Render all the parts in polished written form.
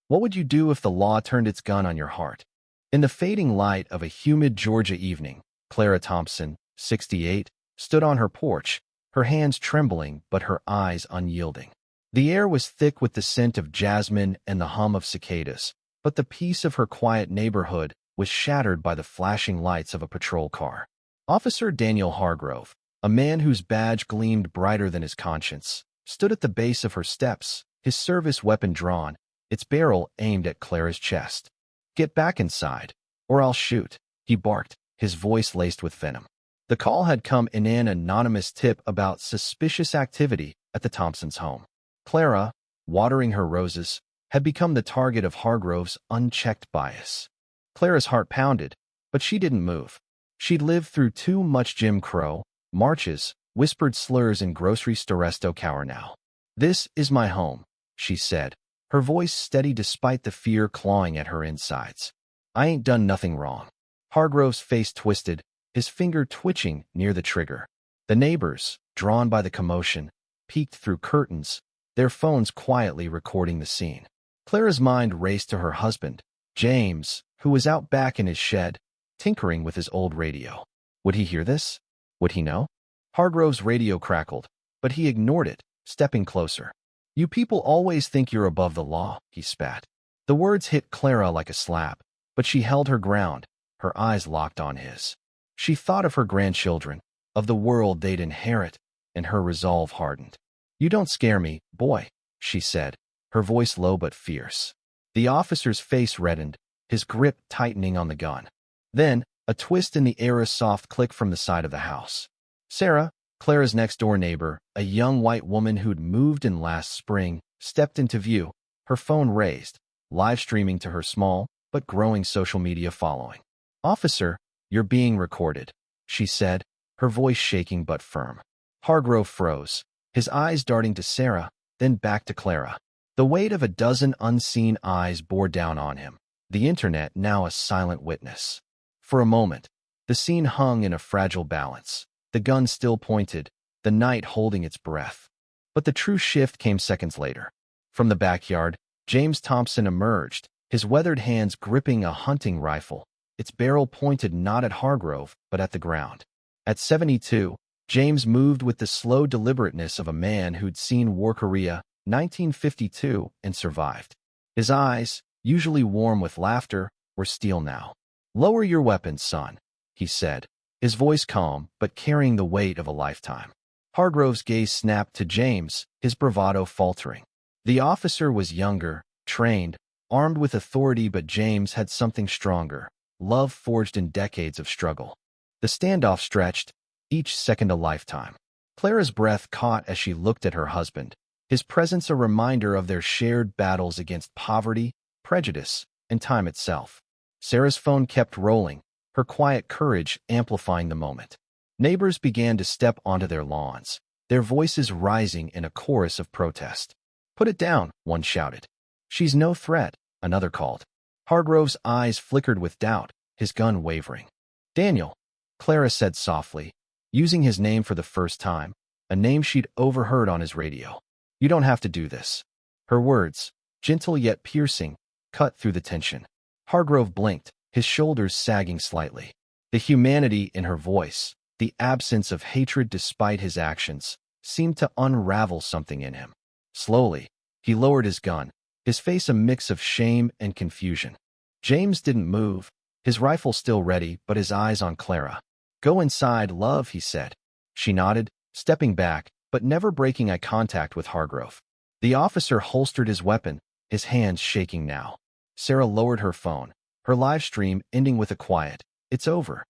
What would you do if the law turned its gun on your heart? In the fading light of a humid Georgia evening, Clara Thompson, 68, stood on her porch, her hands trembling but her eyes unyielding. The air was thick with the scent of jasmine and the hum of cicadas, but the peace of her quiet neighborhood was shattered by the flashing lights of a patrol car. Officer Daniel Hargrove, a man whose badge gleamed brighter than his conscience, stood at the base of her steps, his service weapon drawn, its barrel aimed at Clara's chest. "Get back inside, or I'll shoot," he barked, his voice laced with venom. The call had come in an anonymous tip about suspicious activity at the Thompsons' home. Clara, watering her roses, had become the target of Hargrove's unchecked bias. Clara's heart pounded, but she didn't move. She'd lived through too much Jim Crow, marches, whispered slurs in grocery store resto cower now. "This is my home," she said, her voice steady despite the fear clawing at her insides. "I ain't done nothing wrong." Hargrove's face twisted, his finger twitching near the trigger. The neighbors, drawn by the commotion, peeked through curtains, their phones quietly recording the scene. Clara's mind raced to her husband, James, who was out back in his shed, tinkering with his old radio. Would he hear this? Would he know? Hargrove's radio crackled, but he ignored it, stepping closer. "You people always think you're above the law," he spat. The words hit Clara like a slap, but she held her ground, her eyes locked on his. She thought of her grandchildren, of the world they'd inherit, and her resolve hardened. "You don't scare me, boy," she said, her voice low but fierce. The officer's face reddened, his grip tightening on the gun. Then, a twist in the air, a soft click from the side of the house. Sarah, Clara's next-door neighbor, a young white woman who'd moved in last spring, stepped into view, her phone raised, live streaming to her small but growing social media following. "Officer, you're being recorded," she said, her voice shaking but firm. Hargrove froze, his eyes darting to Sarah, then back to Clara. The weight of a dozen unseen eyes bore down on him, the internet now a silent witness. For a moment, the scene hung in a fragile balance, the gun still pointed, the night holding its breath. But the true shift came seconds later. From the backyard, James Thompson emerged, his weathered hands gripping a hunting rifle, its barrel pointed not at Hargrove, but at the ground. At 72, James moved with the slow deliberateness of a man who'd seen War Korea, 1952, and survived. His eyes, usually warm with laughter, were steel now. "Lower your weapons, son," he said, his voice calm but carrying the weight of a lifetime. Hargrove's gaze snapped to James, his bravado faltering. The officer was younger, trained, armed with authority, but James had something stronger, love forged in decades of struggle. The standoff stretched, each second a lifetime. Clara's breath caught as she looked at her husband, his presence a reminder of their shared battles against poverty, prejudice, and time itself. Sarah's phone kept rolling, her quiet courage amplifying the moment. Neighbors began to step onto their lawns, their voices rising in a chorus of protest. "Put it down," one shouted. "She's no threat," another called. Hargrove's eyes flickered with doubt, his gun wavering. "Daniel," Clara said softly, using his name for the first time, a name she'd overheard on his radio. "You don't have to do this." Her words, gentle yet piercing, cut through the tension. Hargrove blinked, his shoulders sagging slightly. The humanity in her voice, the absence of hatred despite his actions, seemed to unravel something in him. Slowly, he lowered his gun, his face a mix of shame and confusion. James didn't move, his rifle still ready, but his eyes on Clara. "Go inside, love," he said. She nodded, stepping back, but never breaking eye contact with Hargrove. The officer holstered his weapon, his hands shaking now. Sarah lowered her phone, her live stream ending with a quiet, "It's over."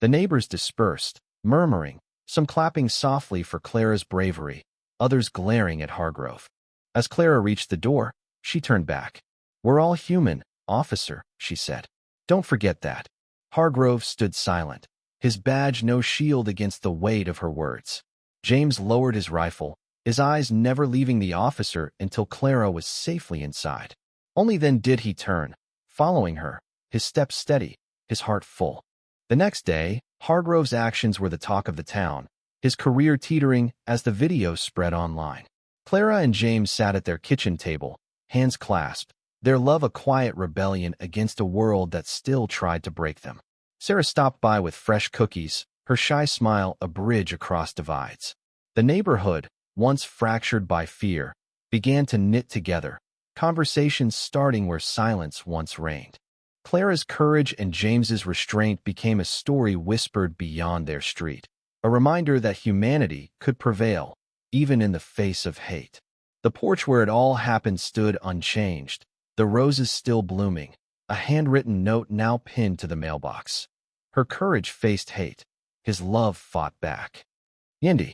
The neighbors dispersed, murmuring, some clapping softly for Clara's bravery, others glaring at Hargrove. As Clara reached the door, she turned back. "We're all human, officer," she said. "Don't forget that." Hargrove stood silent, his badge no shield against the weight of her words. James lowered his rifle, his eyes never leaving the officer until Clara was safely inside. Only then did he turn, following her, his steps steady, his heart full. The next day, Hargrove's actions were the talk of the town, his career teetering as the video spread online. Clara and James sat at their kitchen table, hands clasped, their love a quiet rebellion against a world that still tried to break them. Sarah stopped by with fresh cookies, her shy smile a bridge across divides. The neighborhood, once fractured by fear, began to knit together, conversations starting where silence once reigned. Clara's courage and James's restraint became a story whispered beyond their street, a reminder that humanity could prevail, even in the face of hate. The porch where it all happened stood unchanged, the roses still blooming, a handwritten note now pinned to the mailbox. Her courage faced hate. His love fought back. Yendi,